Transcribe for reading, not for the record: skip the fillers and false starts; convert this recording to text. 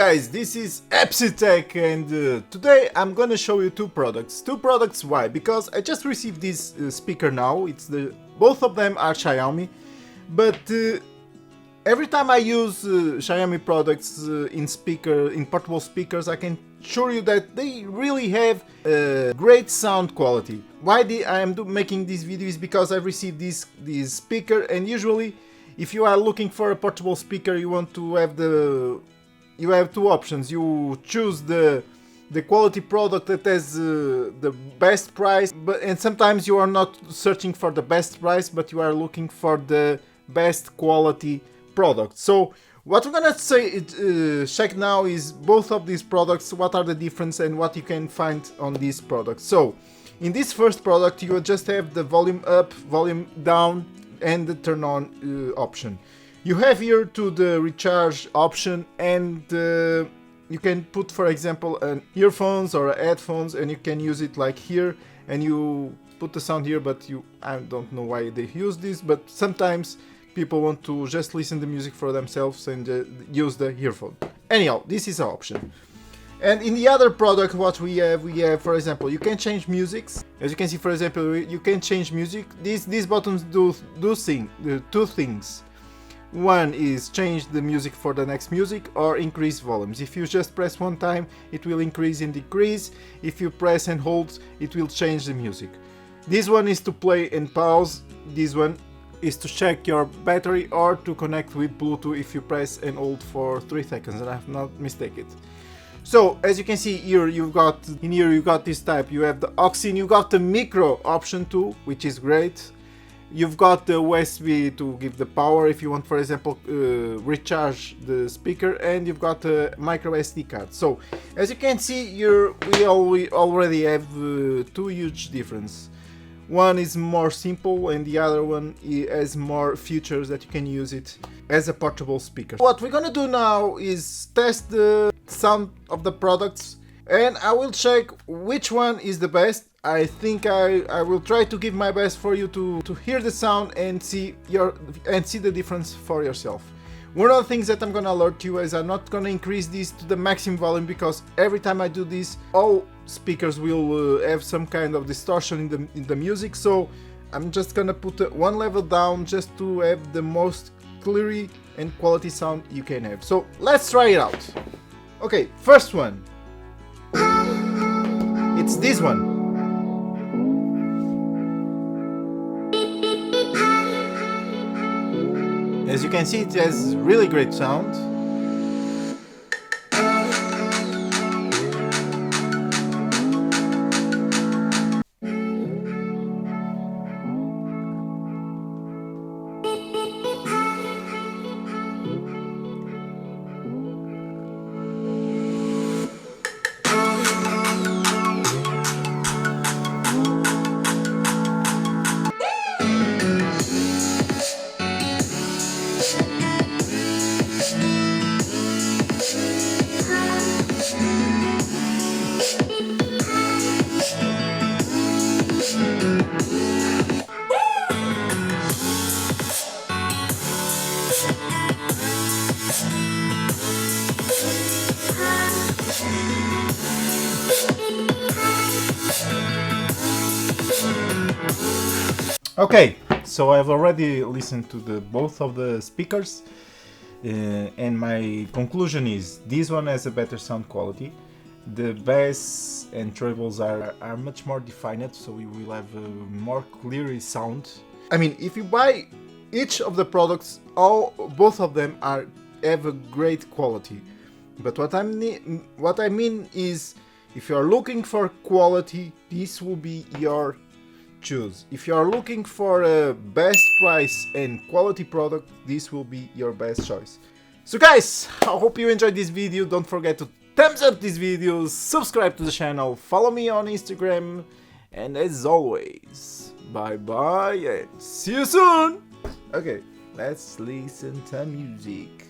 guys, this is Tech, and today I'm gonna show you two products. Why? Because I just received this speaker now. Both of them are Xiaomi, but every time I use Xiaomi products in portable speakers, I can assure you that they really have great sound quality. Why I am making this video is because I received this speaker, and usually if you are looking for a portable speaker, you want to have you have two options. You choose the quality product that has the best price, and sometimes you are not searching for the best price, but you are looking for the best quality product. So what we're gonna check now is both of these products, what are the difference and what you can find on these products. So in this first product, you will just have the volume up, volume down, and the turn on option. You have here to the recharge option, and you can put, for example, an earphones or headphones, and you can use it like here, and you put the sound here, but I don't know why they use this, but sometimes people want to just listen to music for themselves and use the earphone. Anyhow, this is an option. And in the other product, what we have, for example, you can change musics. As you can see, for example, you can change music. These buttons do two things. One is change the music for the next music, or increase volumes. If you just press one time, it will increase and decrease. If you press and hold, it will change the music. This one is to play and pause. This one is to check your battery or to connect with Bluetooth if you press and hold for 3 seconds, and I have not mistaken. So as you can see here, you've got this type. You have the aux in, you got the micro option too, which is great. You've got the USB to give the power if you want, for example, recharge the speaker, and you've got a micro SD card. So as you can see here, we already have two huge differences. One is more simple, and the other one has more features that you can use it as a portable speaker. What we're gonna do now is test the sound of the products, and I will check which one is the best. I think I will try to give my best for you to hear the sound and see the difference for yourself. One of the things that I'm gonna alert you is I'm not gonna increase this to the maximum volume, because every time I do this, all speakers will have some kind of distortion in the music. So I'm just gonna put one level down just to have the most clear and quality sound you can have. So let's try it out. Okay, first one. It's this one. As you can see, it has really great sound. Okay, so I've already listened to both of the speakers, and my conclusion is this one has a better sound quality. The bass and trebles are much more defined, so we will have a more clear sound. I mean, if you buy each of the products, both of them have a great quality. But what I mean is, if you are looking for quality, this will be your choose. If you are looking for a best price and quality product, this will be your best choice. So guys, I hope you enjoyed this video. Don't forget to thumbs up this video, subscribe to the channel, follow me on Instagram, and as always, bye bye and see you soon. Okay, let's listen to music.